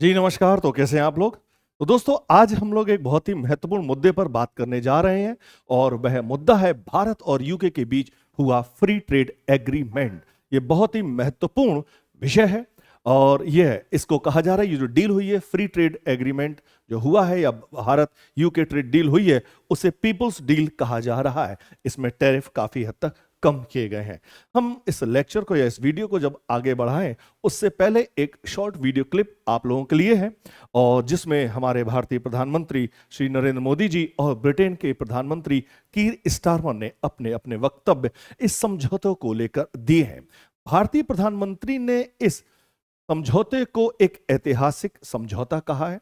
जी नमस्कार। तो कैसे हैं आप लोग? तो दोस्तों आज हम लोग एक बहुत ही महत्वपूर्ण मुद्दे पर बात करने जा रहे हैं और वह मुद्दा है भारत और यूके के बीच हुआ फ्री ट्रेड एग्रीमेंट। ये बहुत ही महत्वपूर्ण विषय है और यह इसको कहा जा रहा है, ये जो डील हुई है फ्री ट्रेड एग्रीमेंट जो हुआ है या भारत यूके ट्रेड डील हुई है उसे पीपल्स डील कहा जा रहा है। इसमें टैरिफ काफी हद तक कम किए गए हैं। हम इस लेक्चर को या इस वीडियो को जब आगे बढ़ाएं उससे पहले एक शॉर्ट वीडियो क्लिप आप लोगों के लिए है और जिसमें हमारे भारतीय प्रधानमंत्री श्री नरेंद्र मोदी जी और ब्रिटेन के प्रधानमंत्री कीर स्टारमर ने अपने अपने वक्तव्य इस समझौते को लेकर दिए हैं। भारतीय प्रधानमंत्री ने इस समझौते को एक ऐतिहासिक समझौता कहा है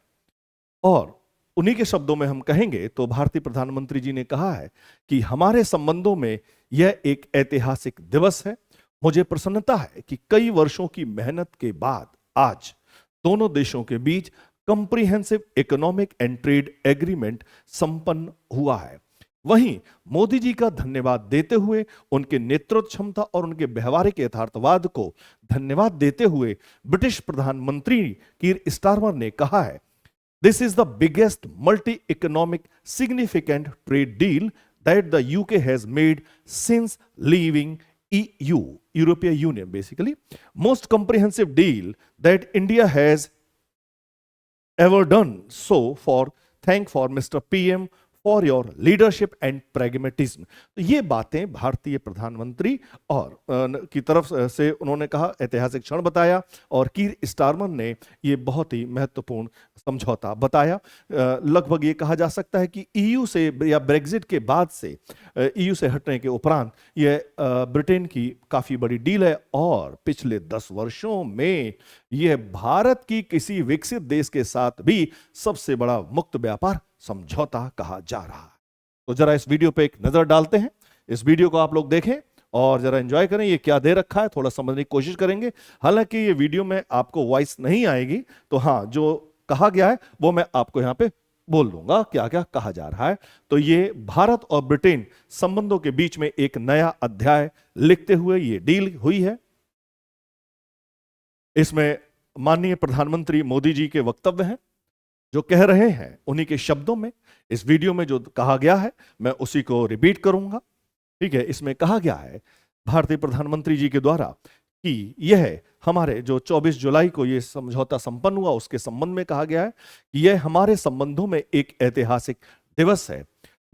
और उन्हीं के शब्दों में हम कहेंगे तो भारतीय प्रधानमंत्री जी ने कहा है कि हमारे संबंधों में यह एक ऐतिहासिक दिवस है। मुझे प्रसन्नता है कि कई वर्षों की मेहनत के बाद आज दोनों देशों के बीच comprehensive economic and trade agreement संपन्न हुआ है। वहीं मोदी जी का धन्यवाद देते हुए, उनके नेतृत्व क्षमता और उनके व्यवहारिक यथार्थवाद को धन्यवाद देते हुए ब्रिटिश प्रधानमंत्री कीर स्टारमर ने कहा है, This is the biggest multi-economic significant trade deal that the UK has made since leaving EU, European Union basically. Most comprehensive deal that India has ever done. So thank for Mr. PM for your leadership and pragmatism. तो ये बातें भारतीय प्रधानमंत्री और की तरफ से उन्होंने कहा, ऐतिहासिक क्षण बताया और कीर स्टारमर ने ये बहुत ही महत्वपूर्ण समझौता बताया। लगभग ये कहा जा सकता है कि ईयू से या ब्रेग्जिट के बाद से ईयू से हटने के उपरांत यह ब्रिटेन की काफी बड़ी डील है और पिछले 10 वर्षों में यह भारत की किसी विकसित देश के साथ भी सबसे बड़ा मुक्त व्यापार समझौता कहा जा रहा है। तो जरा इस वीडियो पे एक नजर डालते हैं। इस वीडियो को आप लोग देखें और जरा एंजॉय करें। ये क्या दे रखा है थोड़ा समझने की कोशिश करेंगे। हालांकि ये वीडियो में आपको वॉइस नहीं आएगी, तो हाँ जो कहा गया है वो मैं आपको यहां पे बोल दूंगा क्या क्या कहा जा रहा है। तो ये भारत और ब्रिटेन संबंधों के बीच में एक नया अध्याय लिखते हुए ये डील हुई है। इसमें माननीय प्रधानमंत्री मोदी जी के वक्तव्य हैं जो कह रहे हैं, उन्हीं के शब्दों में इस वीडियो में जो कहा गया है मैं उसी को रिपीट करूंगा। ठीक है, इसमें कहा गया है भारतीय प्रधानमंत्री जी के द्वारा कि यह हमारे जो 24 जुलाई को यह समझौता संपन्न हुआ उसके संबंध में कहा गया है कि यह हमारे संबंधों में एक ऐतिहासिक दिवस है।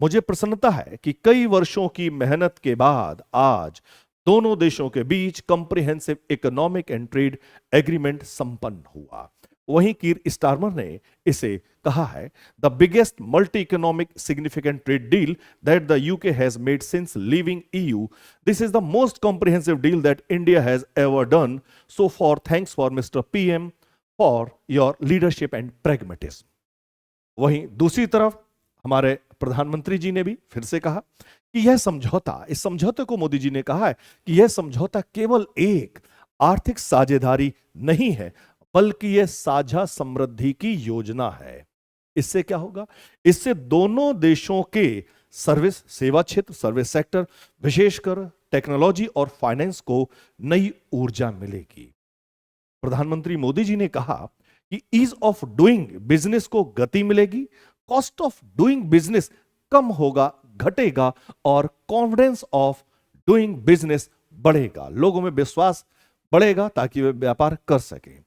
मुझे प्रसन्नता है कि कई वर्षों की मेहनत के बाद आज दोनों देशों के बीच comprehensive economic and trade agreement संपन्न हुआ। वहीं कीर स्टारमर ने इसे कहा है the biggest multi economic significant trade deal that the UK has made since leaving EU. This is the most comprehensive deal that India has ever done. So for thanks for mister PM for your leadership and pragmatism. वहीं दूसरी तरफ हमारे प्रधानमंत्री जी ने भी फिर से कहा कि यह समझौता, इस समझौते को मोदी जी ने कहा है कि यह समझौता केवल एक आर्थिक साझेदारी नहीं है बल्कि यह साझा समृद्धि की योजना है। इससे क्या होगा? इससे दोनों देशों के सर्विस सेवा क्षेत्र, सर्विस सेक्टर, विशेषकर टेक्नोलॉजी और फाइनेंस को नई ऊर्जा मिलेगी। प्रधानमंत्री मोदी जी ने कहा कि ईज ऑफ डूइंग बिजनेस को गति मिलेगी, कॉस्ट ऑफ डूइंग बिजनेस कम होगा, घटेगा और कॉन्फिडेंस ऑफ डूइंग बिजनेस बढ़ेगा, लोगों में विश्वास बढ़ेगा ताकि वे व्यापार कर सकें।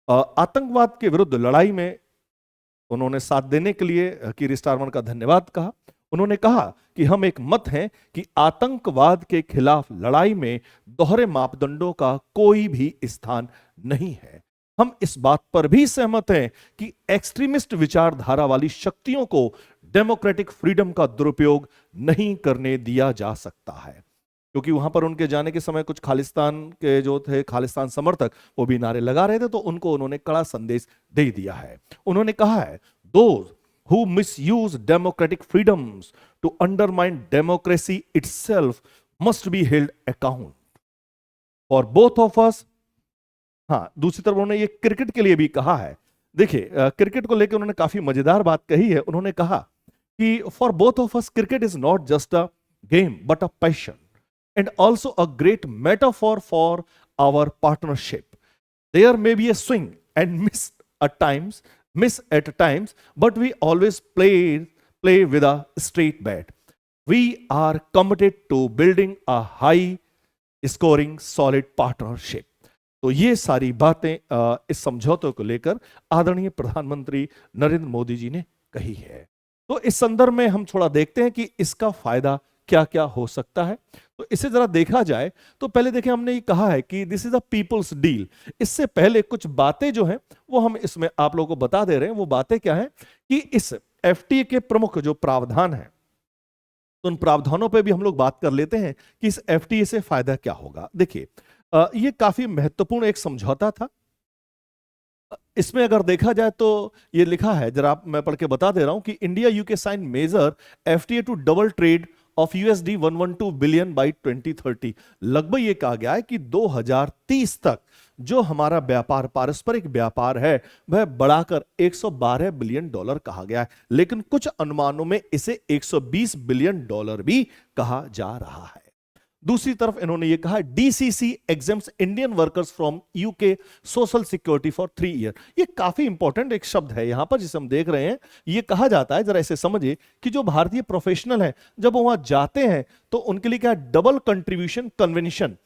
आतंकवाद के विरुद्ध लड़ाई में उन्होंने साथ देने के लिए कीर स्टारमर का धन्यवाद कहा। उन्होंने कहा कि हम एक मत हैं कि आतंकवाद के खिलाफ लड़ाई में दोहरे मापदंडों का कोई भी स्थान नहीं है। हम इस बात पर भी सहमत हैं कि एक्सट्रीमिस्ट विचारधारा वाली शक्तियों को डेमोक्रेटिक फ्रीडम का दुरुपयोग नहीं करने दिया जा सकता है। क्योंकि वहां पर उनके जाने के समय कुछ खालिस्तान के जो थे, खालिस्तान समर्थक, वो भी नारे लगा रहे थे, तो उनको उन्होंने कड़ा संदेश दे दिया है। उन्होंने कहा है those who misuse democratic freedoms to undermine democracy itself must be held account for both of us. हाँ, दूसरी तरफ उन्होंने ये क्रिकेट के लिए भी कहा है। देखिए, क्रिकेट को लेकर उन्होंने काफी मजेदार बात कही है। उन्होंने कहा कि for both of us cricket is not just a game but a passion and also a great metaphor for our partnership. There may be a swing and miss at times, miss at times, but we always play with a straight bat. We are committed to building a high scoring solid partnership. तो ये सारी बातें इस समझौते को लेकर आदरणीय प्रधानमंत्री नरेंद्र मोदी जी ने कही है। तो इस संदर्भ में हम थोड़ा देखते हैं कि इसका फायदा क्या क्या हो सकता है। तो इसे जरा देखा जाए तो पहले देखिए, हमने ये कहा है कि this is a people's deal. इससे पहले कुछ बातें जो हैं वो हम इसमें आप लोगों को बता दे रहे हैं। वो बातें क्या हैं कि इस एफटीए के प्रमुख जो प्रावधान हैं, तो उन प्रावधानों पे भी हम लोग बात कर लेते हैं कि इस एफटीए से फायदा क्या होगा। देखिए, ये काफी महत्वपूर्ण एक समझौता था। इसमें अगर देखा जाए तो ये लिखा है, जरा मैं पढ़ के बता दे रहा हूं कि India UK sign major FTA to double trade of USD 112 billion by 2030। लगभग ये कहा गया है कि 2030 तक जो हमारा व्यापार, पारस्परिक व्यापार है, वह बढ़ाकर 112 बिलियन डॉलर कहा गया है, लेकिन कुछ अनुमानों में इसे 120 बिलियन डॉलर भी कहा जा रहा है। दूसरी तरफ इन्होंने ये कहा, DCC exempts Indian workers from UK social security for 3 year. ये काफी इंपॉर्टेंट एक शब्द है यहां पर जिसे हम देख रहे हैं। ये कहा जाता है, जरा इसे समझिए, कि जो भारतीय प्रोफेशनल हैं जब वो वहां जाते हैं तो उनके लिए क्या है, डबल कंट्रीब्यूशन कन्वेंशन,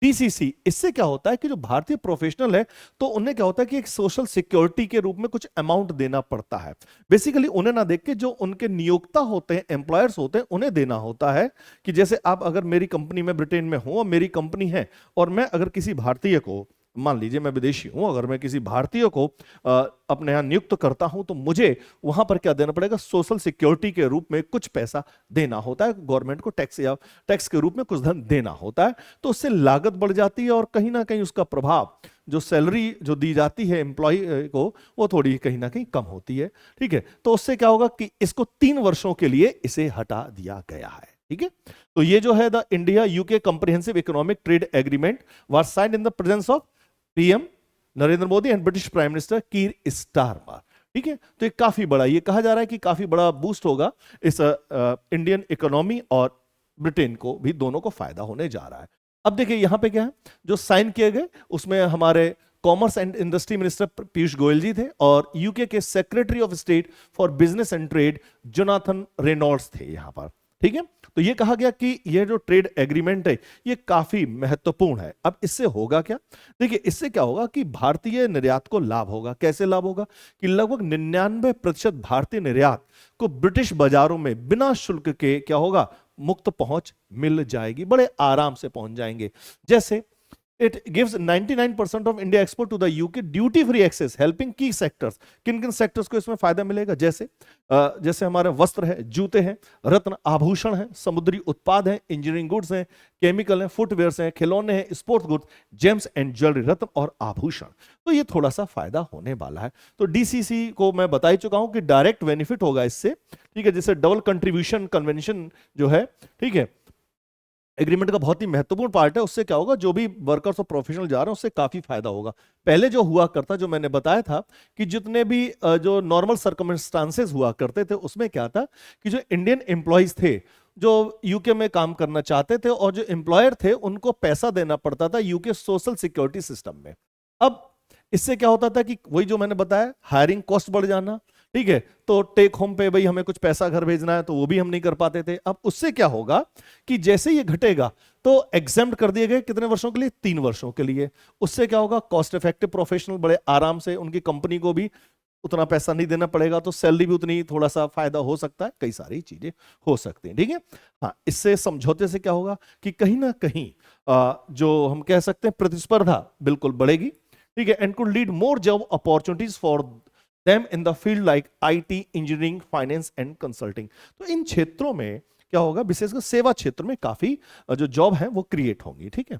DCC। इससे क्या होता है कि जो भारतीय प्रोफेशनल है तो उन्हें क्या होता है कि एक सोशल सिक्योरिटी के रूप में कुछ अमाउंट देना पड़ता है। बेसिकली उन्हें ना देख के जो उनके नियोक्ता होते हैं, एम्प्लॉयर्स होते हैं, उन्हें देना होता है। कि जैसे आप अगर मेरी कंपनी में ब्रिटेन में हूं और मेरी कंपनी है, और मैं अगर किसी भारतीय को, मान लीजिए मैं विदेशी हूं, अगर मैं किसी भारतीय को अपने यहां नियुक्त करता हूं तो मुझे वहां पर क्या देना पड़ेगा, सोशल सिक्योरिटी के रूप में कुछ पैसा देना होता है, गवर्नमेंट को टैक्स या टैक्स के रूप में कुछ धन देना होता है। तो उससे लागत बढ़ जाती है और कहीं ना कहीं उसका प्रभाव, जो सैलरी जो दी जाती है एम्प्लॉय को, वो थोड़ी कहीं ना कहीं कम होती है। ठीक है, तो उससे क्या होगा कि इसको 3 वर्षों के लिए इसे हटा दिया गया है। ठीक है, तो ये जो है the India UK comprehensive economic trade agreement was signed in the presence of PM Narendra Modi and British prime minister Keir Starmer. ठीक है, तो ये काफी बड़ा, ये कहा जा रहा है कि काफी बड़ा बूस्ट होगा इस इंडियन इकोनॉमी, और ब्रिटेन को भी, दोनों को फायदा होने जा रहा है। अब देखिए यहां पे क्या है, जो साइन किए गए उसमें हमारे commerce and industry minister Piyush Goyal ji थे और यूके के secretary of state for business and trade Jonathan Reynolds थे यहां पर। ठीक है, तो ये कहा गया कि ये जो ट्रेड एग्रीमेंट है ये काफी महत्वपूर्ण है। अब इससे होगा क्या, देखिए इससे क्या होगा कि भारतीय निर्यात को लाभ होगा। कैसे लाभ होगा कि लगभग 99% भारतीय निर्यात को ब्रिटिश बाजारों में बिना शुल्क के क्या होगा, मुक्त पहुंच मिल जाएगी, बड़े आराम से पहुंच जाएंगे। जैसे It gives 99% of India export to the UK duty free access, helping key sectors। किन किन सेक्टर्स को इसमें फायदा मिलेगा, जैसे हमारे वस्त्र है, जूते हैं, रत्न आभूषण है, समुद्री उत्पाद हैं, इंजीनियरिंग गुड्स हैं, केमिकल हैं, फुटवेयर हैं, खिलौने हैं, sports goods, gems and jewellery, रत्न और आभूषण। तो ये थोड़ा सा फायदा होने वाला है। तो DCC को मैं बता ही चुका हूं कि डायरेक्ट बेनिफिट होगा इससे। ठीक है, जैसे डबल कंट्रीब्यूशन कन्वेंशन जो है, ठीक है, एग्रीमेंट का बहुत ही महत्वपूर्ण पार्ट है। उससे क्या होगा, जो भी वर्कर्स और प्रोफेशनल जा रहे हैं उससे काफी फायदा होगा। पहले जो हुआ करता, जो मैंने बताया था कि जितने भी जो नॉर्मल सर्कमस्टांसेस हुआ करते थे उसमें क्या था कि जो इंडियन एम्प्लॉयज थे जो यूके में काम करना चाहते थे और जो एम्प्लॉयर थे उनको पैसा देना पड़ता था यूके सोशल सिक्योरिटी सिस्टम में। अब इससे क्या होता था कि वही जो मैंने बताया, हायरिंग कॉस्ट बढ़ जाना। ठीक है, तो टेक होम पे भाई हमें कुछ पैसा घर भेजना है तो वो भी हम नहीं कर पाते थे। अब उससे क्या होगा कि जैसे ये घटेगा तो एग्जेम्प्ट कर दिए गए कितने वर्षों के लिए, 3 वर्षों के लिए। उससे क्या होगा, कॉस्ट इफेक्टिव प्रोफेशनल बड़े आराम से, उनकी कंपनी को भी उतना पैसा नहीं देना पड़ेगा, तो सैलरी भी उतनी, थोड़ा सा फायदा हो सकता है, कई सारी चीजें हो सकती हैं। ठीक है, हाँ, इससे समझौते से क्या होगा कि कहीं ना कहीं जो हम कह सकते हैं प्रतिस्पर्धा बिल्कुल बढ़ेगी। ठीक है, and could lead more job opportunities for them in the field like IT, engineering, finance and consulting। तो इन क्षेत्रों में क्या होगा, विशेषकर सेवा क्षेत्र में काफी जो जॉब है वो क्रिएट होंगी। ठीक है,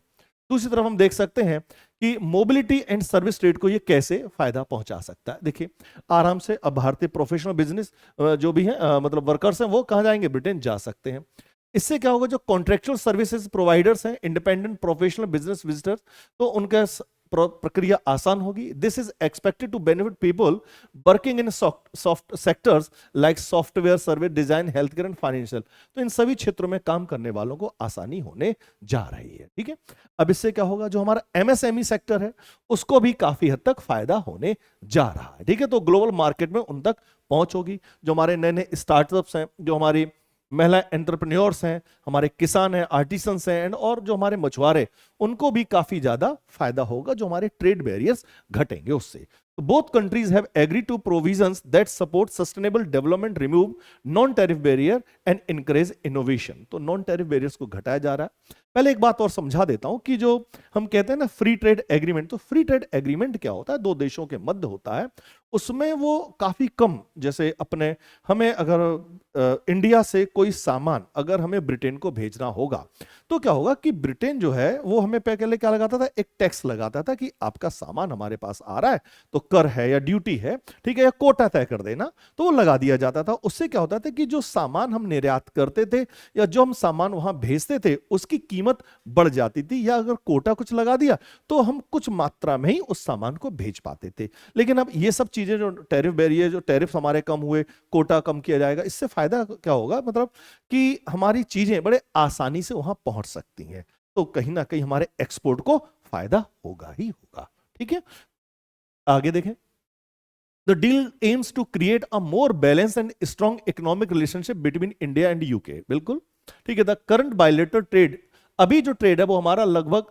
दूसरी तरफ हम देख सकते हैं कि मोबिलिटी एंड सर्विस ट्रेड को ये कैसे फायदा पहुंचा सकता है। देखिए आराम से अब भारतीय प्रोफेशनल बिजनेस जो भी है, मतलब वर्कर्स हैं, वो कहां जाएंगे, ब्रिटेन जा सकते हैं। इससे क्या होगा, जो कॉन्ट्रेक्चुअल सर्विसेज प्रोवाइडर्स हैं, इंडिपेंडेंट प्रोफेशनल बिजनेस विजिटर्स, तो उनका प्रक्रिया आसान होगी। This is expected to benefit people working in soft sectors like software, service, design, health care and financial. तो इन सभी क्षेत्रों में काम करने वालों को आसानी होने जा रही है। ठीक है, अब इससे क्या होगा, जो हमारा एमएसएमई सेक्टर है उसको भी काफी हद तक फायदा होने जा रहा है। ठीक है, तो ग्लोबल मार्केट में उन तक पहुंच होगी। जो हमारे नए नए स्टार्टअप्स हैं, जो हमारी महिला एंटरप्रेन्योर्स हैं, हमारे किसान हैं, आर्टिसंस हैं, और जो हमारे मछुआरे, उनको भी काफी ज्यादा फायदा होगा जो हमारे ट्रेड बैरियर्स घटेंगे उससे। Both countries have agreed to provisions that support sustainable development, remove non tariff barrier and encourage innovation. तो नॉन टैरिफ बैरियर्स को घटाया जा रहा है। पहले एक बात और समझा देता हूं कि जो हम कहते हैं ना फ्री ट्रेड एग्रीमेंट, तो फ्री ट्रेड एग्रीमेंट क्या होता है, दो देशों के मध्य होता है। उसमें वो काफी कम, जैसे अपने हमें अगर इंडिया से कोई सामान अगर हमें ब्रिटेन को भेजना होगा तो क्या होगा कि ब्रिटेन जो है वो हमें पहले क्या लगाता था, एक टैक्स लगाता था कि आपका सामान हमारे पास आ रहा है तो कर है या ड्यूटी है, ठीक है, या कोटा तय कर देना, तो वो लगा दिया जाता था। उससे क्या होता था कि जो सामान हम निर्यात करते थे या जो हम सामान वहां भेजते थे उसकी कीमत बढ़ जाती थी, या अगर कोटा कुछ लगा दिया तो हम कुछ मात्रा में ही उस सामान को भेज पाते थे। लेकिन अब ये सब चीजें, जो टैरिफ बैरियर, जो टैरिफ हमारे कम हुए, कोटा कम किया जाएगा, इससे फायदा क्या होगा, मतलब कि हमारी चीजें बड़े आसानी से वहां पहुंच सकती हैं। तो कहीं ना कहीं हमारे एक्सपोर्ट को फायदा होगा ही होगा। ठीक है, आगे देखें। The deal aims to create a more balanced and strong economic relationship between India and UK। बिल्कुल ठीक है। The current bilateral trade, अभी जो ट्रेड है वो हमारा लगभग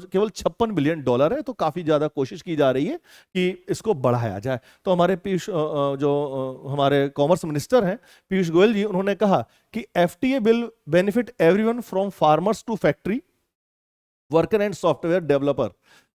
केवल $56 बिलियन है। तो काफी ज्यादा कोशिश की जा रही है कि इसको बढ़ाया जाए। तो हमारे पीयूष, जो हमारे कॉमर्स मिनिस्टर हैं पीयूष गोयल जी, उन्होंने कहा कि FTA will benefit everyone from farmers to factory worker and software developer.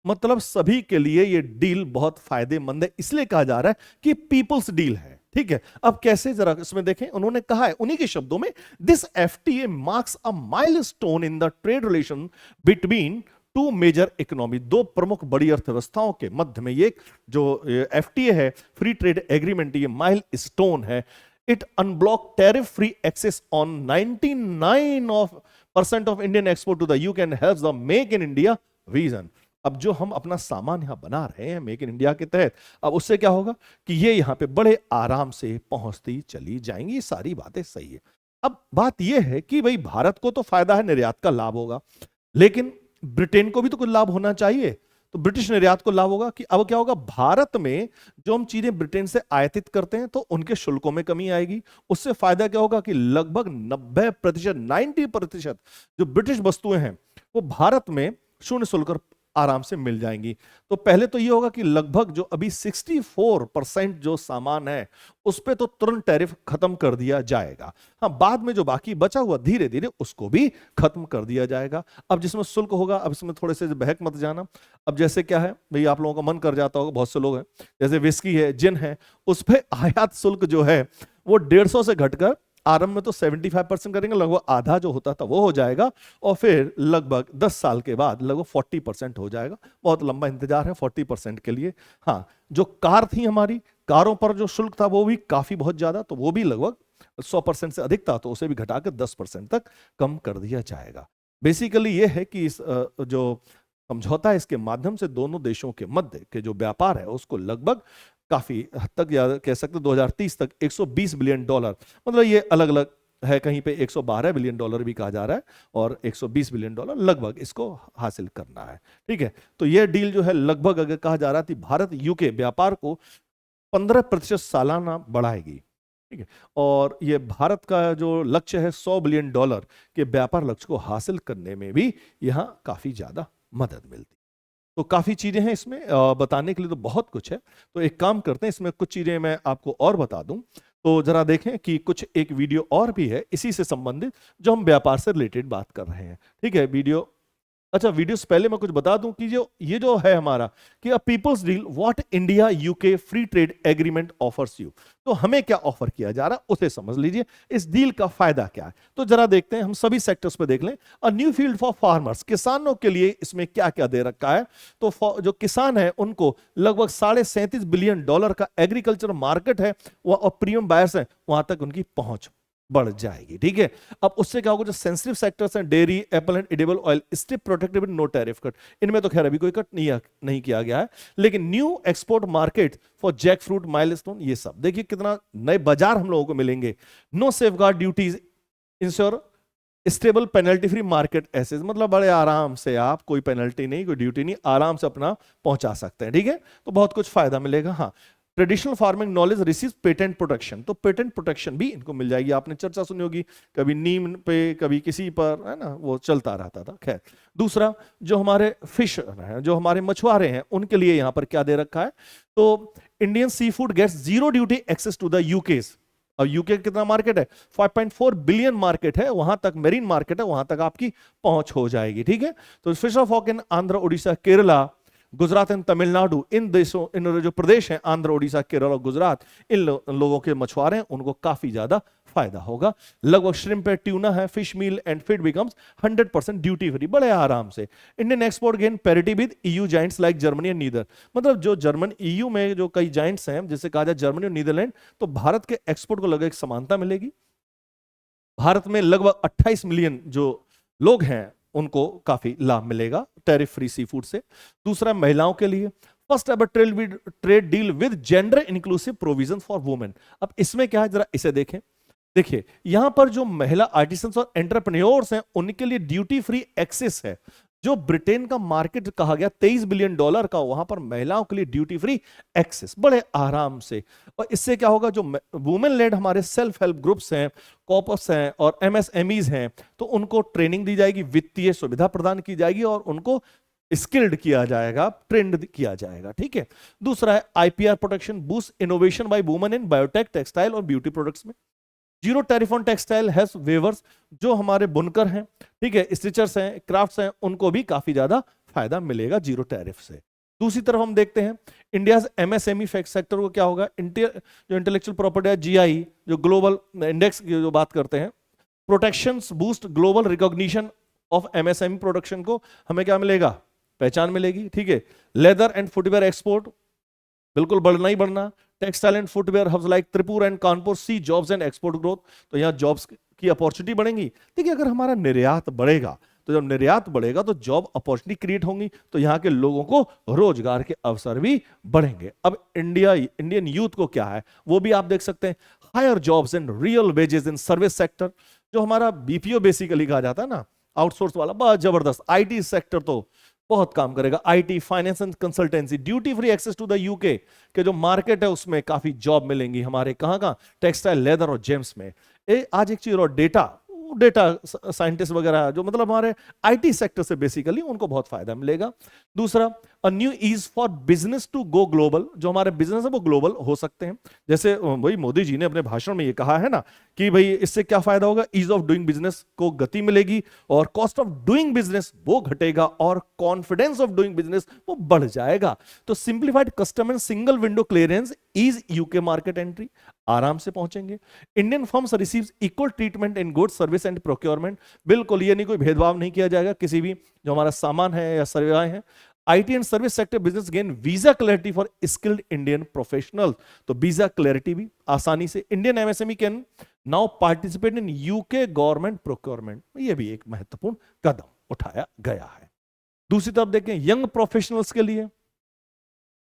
मतलब सभी के लिए ये डील बहुत फायदेमंद है, इसलिए कहा जा रहा है कि पीपल्स डील है। ठीक है, अब कैसे, जरा इसमें देखें। उन्होंने कहा है उन्हीं के शब्दों में, this FTA marks a milestone in the trade relation between two major economy. दो प्रमुख बड़ी अर्थव्यवस्थाओं के मध्य में ये जो FTA है, फ्री ट्रेड एग्रीमेंट, ये माइलस्टोन है। It unblock tariff free access on 99% of Indian export to the UK and helps the make in India vision. अब जो हम अपना सामान यहां बना रहे हैं मेक इन इंडिया के तहत, अब उससे क्या होगा कि ये यहां पे बड़े आराम से पहुंचती चली जाएंगी। ये सारी बातें सही है। अब बात ये है कि भाई भारत को तो फायदा है, निर्यात का लाभ होगा, लेकिन ब्रिटेन को भी तो कुछ लाभ होना चाहिए। तो ब्रिटिश निर्यात को लाभ होगा कि अब क्या होगा, भारत में जो हम चीजें ब्रिटेन से आयातित करते हैं तो उनके शुल्कों में कमी आएगी। उससे फायदा क्या होगा कि लगभग 90% जो ब्रिटिश वस्तुएं हैं वो भारत में शून्य शुल्क पर आराम से मिल जाएंगी। तो पहले तो ये होगा कि लगभग जो अभी 64% जो सामान है उस पे तो तुरंत टैरिफ खत्म कर दिया जाएगा। हाँ, बाद में जो बाकी बचा हुआ धीरे धीरे उसको भी खत्म कर दिया जाएगा। अब जिसमें शुल्क होगा, अब इसमें थोड़े से बहक मत जाना। अब जैसे क्या है भाई, आप लोगों का मन कर जाता होगा, बहुत से लोग हैं, जैसे विस्की है, जिन है, उस पर आयात शुल्क जो है वो 150 से घटकर आरंभ में तो 75% करेंगे, लगभग आधा जो होता था वो हो जाएगा, और फिर लगभग 10 साल के बाद लगभग 40% हो जाएगा। बहुत लंबा इंतजार है 40% के लिए। हाँ, जो कार थी हमारी, कारों पर जो शुल्क था वो भी काफी बहुत ज्यादा, तो वो भी लगभग 100% से अधिक था, तो उसे भी घटाकर 10% तक कम कर दिया जाएगा। बेसिकली ये है कि इस जो समझौता है इसके माध्यम से दोनों देशों के मध्य के जो व्यापार है उसको लगभग काफी हद तक कह सकते 2030 तक $120 बिलियन, मतलब ये अलग अलग है, कहीं पे $112 बिलियन भी कहा जा रहा है और $120 बिलियन लगभग इसको हासिल करना है। ठीक है, तो ये डील जो है लगभग अगर कहा जा रहा था भारत यूके व्यापार को 15% सालाना बढ़ाएगी। ठीक है, और ये भारत का जो लक्ष्य है $100 बिलियन के व्यापार लक्ष्य को हासिल करने में भी यहां काफी ज्यादा मदद मिलती। तो काफी चीजें हैं इसमें, बताने के लिए तो बहुत कुछ है। तो एक काम करते हैं, इसमें कुछ चीजें मैं आपको और बता दूं। तो जरा देखें कि कुछ एक वीडियो और भी है इसी से संबंधित, जो हम व्यापार से रिलेटेड बात कर रहे हैं। ठीक है, वीडियो, अच्छा वीडियो से पहले मैं कुछ बता दूं कि ये जो है हमारा कि a people's deal what India UK free trade agreement offers you. तो हमें क्या ऑफर किया जा रहा है उसे समझ लीजिए, इस डील का फायदा क्या है। तो जरा देखते हैं, हम सभी सेक्टर्स पे देख लें। A new field for farmers, किसानों के लिए इसमें क्या क्या दे रखा है। तो जो किसान है उनको लगभग $37.5 बिलियन का एग्रीकल्चर मार्केट है, और प्रीमियम बायर्स है, वहां तक उनकी पहुंच बढ़ जाएगी। ठीक है, अब उससे क्या होगा, जो सेंसिटिव सेक्टर्स हैं, dairy, apple and edible oil, still protected with no tariff cut. इनमें तो खैर अभी कोई कट नहीं किया गया है, लेकिन new export market for jackfruit, milestone, ये सब देखिए कितना नए बाजार हम लोगों को मिलेंगे। No safeguard duties ensure stable penalty free market access, मतलब बड़े आराम से आप, कोई पेनल्टी नहीं, कोई ड्यूटी नहीं, आराम से अपना पहुंचा सकते हैं। ठीक है, तो बहुत कुछ फायदा मिलेगा। हाँ, traditional farming knowledge receive patent protection, तो पेटेंट प्रोटेक्शन भी इनको मिल जाएगी। आपने चर्चा सुनी होगी, कभी नीम पे, कभी किसी पर, है ना, वो चलता रहता था। खैर, दूसरा जो हमारे फिश हैं, जो हमारे मछुआरे हैं, उनके लिए यहां पर क्या दे रखा है, तो Indian seafood gets zero duty access to the UK's. अब यूके कितना मार्केट है, 5.4 बिलियन मार्केट है, वहां तक मेरीन मार्केट है, वहां तक आपकी पहुंच हो जाएगी। ठीक है, तो fish of hawk in Andhra, Orissa, Kerala, Gujarat and Tamil Nadu, इन देशों, इन जो प्रदेश हैं, आंध्र, उड़ीसा, केरल और गुजरात, इन लोगों के मछुआरे हैं, उनको काफी ज्यादा फायदा होगा। लगभग श्रिम्प है, ट्यूना है, fish meal and feed becomes 100% duty free, बड़े आराम से। Indian export gain parity with EU giants like Germany and nether, मतलब जो जर्मन ईयू में जो कई जाइंट्स हैं, जिसे कहा जाए जर्मनी और नीदरलैंड, तो भारत के एक्सपोर्ट को लगभग एक समानता मिलेगी। भारत में लगभग 28 मिलियन जो लोग हैं, उनको काफी लाभ मिलेगा टैरिफ फ्री सी फूड से। दूसरा, महिलाओं के लिए first ever trade deal with gender inclusive provision for women. अब इसमें क्या है, जरा इसे देखें। देखिए, यहां पर जो महिला आर्टिसंस और एंटरप्रेन्योर्स हैं, उनके लिए ड्यूटी फ्री एक्सेस है। जो ब्रिटेन का मार्केट कहा गया $23 बिलियन का, वहां पर महिलाओं के लिए ड्यूटी फ्री एक्सेस, बड़े आराम से। और इससे क्या होगा, जो वुमेन लेड हमारे सेल्फ हेल्प ग्रुप्स हैं, कॉपर्स हैं और एमएसएमईज हैं, तो उनको ट्रेनिंग दी जाएगी, वित्तीय सुविधा प्रदान की जाएगी और उनको स्किल्ड किया जाएगा, ट्रेंड किया जाएगा। ठीक है, दूसरा है IPR protection, boost innovation by women in biotech, textile और ब्यूटी प्रोडक्ट्स में। Zero tariff on textile has weavers, जो हमारे बुनकर हैं, ठीक है, स्टिचर्स हैं, क्राफ्ट्स हैं, उनको भी काफी ज्यादा फायदा मिलेगा जीरो टैरिफ से। दूसरी तरफ हम देखते हैं इंडिया एमएसएमई सेक्टर को क्या होगा, जो इंटेलेक्चुअल प्रॉपर्टी है, जीआई, जो ग्लोबल इंडेक्स की जो बात करते हैं, protections boost global recognition of MSME production को हमें क्या मिलेगा, पहचान मिलेगी। ठीक है, लेदर एंड फुटवेयर एक्सपोर्ट बिल्कुल बढ़ना ही बढ़ना। Textile and footwear hubs like Tirupur and Kanpur see jobs and export growth, तो यहाँ जॉब्स की अपॉर्चुनिटी बढ़ेंगी। देखिए, अगर हमारा निर्यात बढ़ेगा, तो जब निर्यात बढ़ेगा तो जॉब अपॉर्चुनिटी क्रिएट होंगी, तो यहाँ के लोगों को रोजगार के अवसर भी बढ़ेंगे। अब इंडियन यूथ को क्या है, वो भी आप देख सकते हैं, higher jobs and real wages in service sector, जो हमारा बीपीओ बेसिकली कहा जाता है ना, आउटसोर्स वाला, बहुत जबरदस्त। आईटी सेक्टर तो बहुत काम करेगा, IT, finance and consultancy, duty free access to the UK के जो मार्केट है, उसमें काफी जॉब मिलेंगी हमारे, कहाँ, टेक्सटाइल, लेदर और जेम्स में। आज एक चीज और, डेटा साइंटिस्ट वगैरह, जो मतलब हमारे आईटी सेक्टर से बेसिकली, उनको बहुत फायदा मिलेगा। दूसरा, a new ease for business to go global, जो हमारे बिजनेस है वो ग्लोबल हो सकते हैं। जैसे भाई मोदी जी ने अपने भाषण में ये कहा है ना कि भाई इससे क्या फायदा होगा, ईज ऑफ डूइंग बिजनेस को गति मिलेगी और कॉस्ट ऑफ डूइंग बिजनेस वो घटेगा और कॉन्फिडेंस ऑफ डूइंग बिजनेस वो बढ़ जाएगा। तो simplified custom and single window clearance is UK market entry, आराम से पहुंचेंगे। Indian firms receives equal treatment in goods service and procurement, बिल्कुल ये नहीं, कोई भेदभाव नहीं किया जाएगा किसी भी जो हमारा सामान है या सेवाएं हैं। IT and service sector business gain visa clarity for skilled Indian professional, तो वीजा क्लैरिटी भी आसानी से। Indian MSME can now participate in UK government procurement, ये भी एक महत्वपूर्ण कदम उठाया गया है। दूसरी तरफ देखें, यंग प्रोफेशनल्स के लिए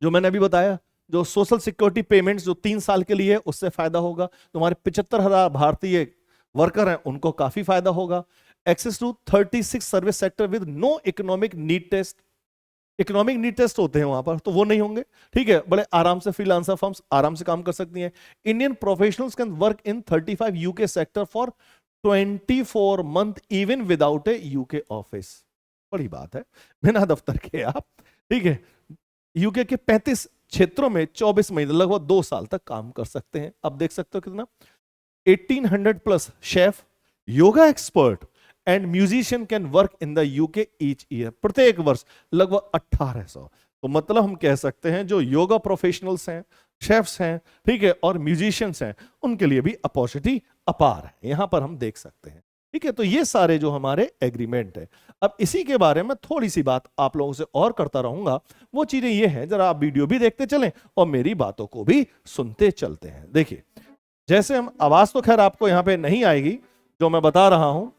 जो मैंने अभी बताया, जो सोशल सिक्योरिटी पेमेंट्स जो 3 साल के लिए, उससे फायदा होगा। तुम्हारे 75,000 भारतीय वर्कर हैं, उनको काफी फायदा होगा। Access to 36 service sector with no economic need test, economic need test होते हैं वहां पर, तो वो नहीं होंगे। ठीक है, बड़े आराम से फ्रीलांसर फर्म्स आराम से काम कर सकती हैं। Indian professionals can work in 35 UK sector for 24 month even without A UK office, बड़ी बात है, बिना दफ्तर के आप, ठीक है, यूके के 35 क्षेत्रों में 24 महीने, लगभग 2 साल तक काम कर सकते हैं। अब देख सकते हो कितना, 1800 plus chef, yoga expert and musician can work in the UK each year, प्रत्येक वर्ष लगभग 1800। तो मतलब हम कह सकते हैं जो योगा प्रोफेशनल्स हैं, शेफ्स हैं, ठीक है, और म्यूजिशियंस हैं, उनके लिए भी अपॉर्चुनिटी अपार है, यहां पर हम देख सकते हैं। ठीक है, तो ये सारे जो हमारे एग्रीमेंट है। अब इसी के बारे में थोड़ी सी बात आप लोगों से और करता रहूंगा। वो चीजें ये हैं, जरा आप वीडियो भी देखते चलें और मेरी बातों को भी सुनते चलते हैं। देखिए, जैसे हम, आवाज तो खैर आपको यहां पे नहीं आएगी जो मैं बता रहा हूं,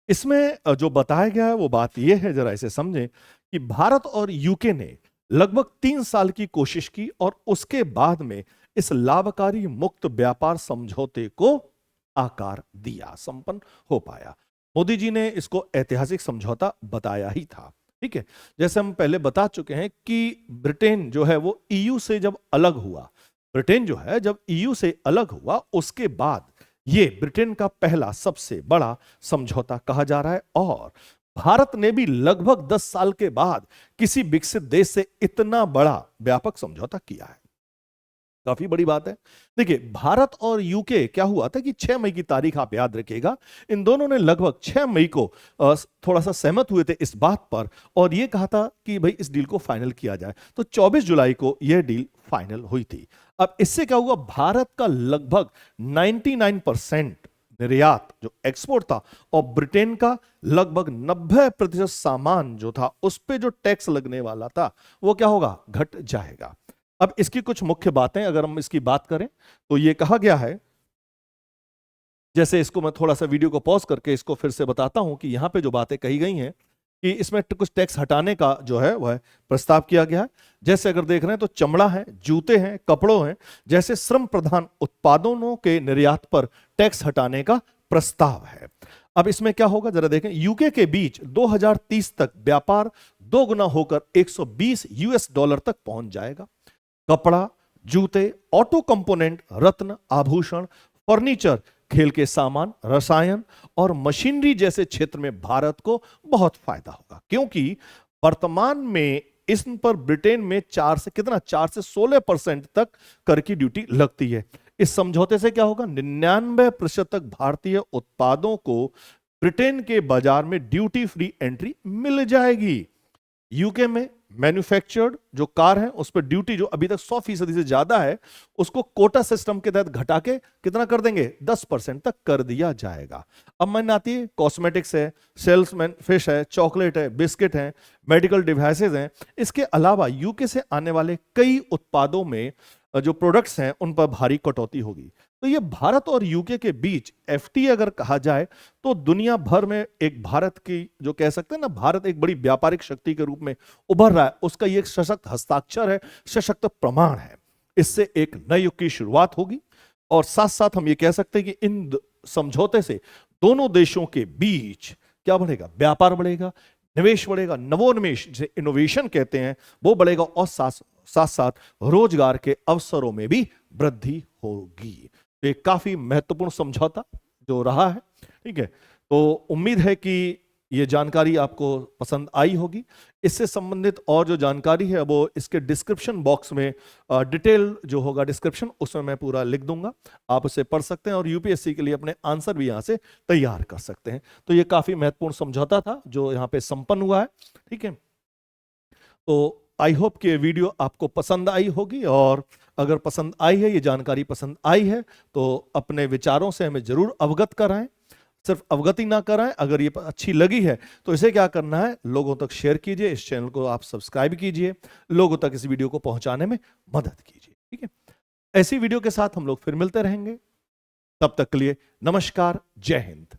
इसमें जो बताया गया है वो बात यह है, जरा इसे समझें कि भारत और यूके ने लगभग 3 साल की कोशिश की और उसके बाद में इस लाभकारी मुक्त व्यापार समझौते को आकार दिया, संपन्न हो पाया। मोदी जी ने इसको ऐतिहासिक समझौता बताया ही था। ठीक है, जैसे हम पहले बता चुके हैं कि ब्रिटेन जो है वो ईयू से जब अलग हुआ, ब्रिटेन जो है जब ईयू से अलग हुआ उसके बाद ये ब्रिटेन का पहला सबसे बड़ा समझौता कहा जा रहा है, और भारत ने भी लगभग 10 साल के बाद किसी विकसित देश से इतना बड़ा व्यापक समझौता किया है। काफी बड़ी बात है। देखिए, भारत और यूके क्या हुआ था कि 6 मई की तारीख आप याद रखिएगा, इन दोनों ने लगभग 6 मई को थोड़ा सा सहमत हुए थे इस बात पर, और यह कहा था कि भाई इस डील को फाइनल किया जाए। तो 24 जुलाई को यह डील फाइनल हुई थी। अब इससे क्या हुआ, भारत का लगभग 99% निर्यात जो एक्सपोर्ट था, और ब्रिटेन का लगभग 90% सामान जो था उस पे जो टैक्स लगने वाला था वो क्या होगा, घट जाएगा। अब इसकी कुछ मुख्य बातें अगर हम इसकी बात करें तो ये कहा गया है, जैसे इसको मैं थोड़ा सा वीडियो को पॉज करके इसको फिर से बताता हूं कि यहां पे जो बातें कही गई हैं कि इसमें कुछ टैक्स हटाने का जो है वह प्रस्ताव किया गया है। जैसे अगर देख रहे हैं तो चमड़ा है, जूते हैं, कपड़ों हैं, जैसे श्रम प्रधान उत्पादनों के निर्यात पर टैक्स हटाने का प्रस्ताव है। अब इसमें क्या होगा जरा देखें, यूके के बीच 2030 तक व्यापार 2 गुना होकर $120 तक पहुंच जाएगा। कपड़ा, जूते, ऑटो कंपोनेंट, रत्न, आभूषण, फर्नीचर, खेल के सामान, रसायन और मशीनरी जैसे क्षेत्र में भारत को बहुत फायदा होगा, क्योंकि वर्तमान में इस पर ब्रिटेन में 4 से 16% तक कर की ड्यूटी लगती है। इस समझौते से क्या होगा, 99% तक भारतीय उत्पादों को ब्रिटेन के बाजार में ड्यूटी फ्री एंट्री मिल जाएगी। यूके में मैन्युफैक्चर्ड जो कार है उस पर ड्यूटी जो अभी तक 100% से ज्यादा है उसको कोटा सिस्टम के तहत घटा के कितना कर देंगे, 10% तक कर दिया जाएगा। अब मैंने आती है कॉस्मेटिक्स है, सेल्समैन फिश है, चॉकलेट है, बिस्किट है, मेडिकल डिवाइसेज हैं। इसके अलावा यूके से आने वाले कई उत्पादों में जो प्रोडक्ट्स हैं उन पर भारी कटौती होगी। तो ये भारत और यूके के बीच एफटीए अगर कहा जाए तो दुनिया भर में एक भारत की जो कह सकते हैं ना, भारत एक बड़ी व्यापारिक शक्ति के रूप में उभर रहा है, उसका ये एक सशक्त हस्ताक्षर है, सशक्त प्रमाण है। इससे एक नए युग की शुरुआत होगी, और साथ साथ हम ये कह सकते हैं कि इन समझौते से दोनों देशों के बीच क्या बढ़ेगा, व्यापार बढ़ेगा, निवेश बढ़ेगा, नवोन्मेष जिसे इनोवेशन कहते हैं वो बढ़ेगा, और साथ साथ रोजगार के अवसरों में भी वृद्धि होगी। तो एक काफी महत्वपूर्ण समझौता जो रहा है। ठीक है, तो उम्मीद है कि ये जानकारी आपको पसंद आई होगी। इससे संबंधित और जो जानकारी है वो इसके डिस्क्रिप्शन बॉक्स में डिटेल जो होगा डिस्क्रिप्शन उसमें मैं पूरा लिख दूंगा, आप उसे पढ़ सकते हैं और यूपीएससी के लिए अपने आंसर भी यहाँ से तैयार कर सकते हैं। तो ये काफी महत्वपूर्ण समझौता था जो यहाँ पे संपन्न हुआ है। ठीक है, तो आई होप कि ये वीडियो आपको पसंद आई होगी, और अगर पसंद आई है, ये जानकारी पसंद आई है तो अपने विचारों से हमें जरूर अवगत कराएं। सिर्फ अवगति ना कराएं, अगर ये अच्छी लगी है तो इसे क्या करना है, लोगों तक शेयर कीजिए, इस चैनल को आप सब्सक्राइब कीजिए, लोगों तक इस वीडियो को पहुंचाने में मदद कीजिए। ठीक है, ऐसी वीडियो के साथ हम लोग फिर मिलते रहेंगे, तब तक के लिए नमस्कार, जय हिंद।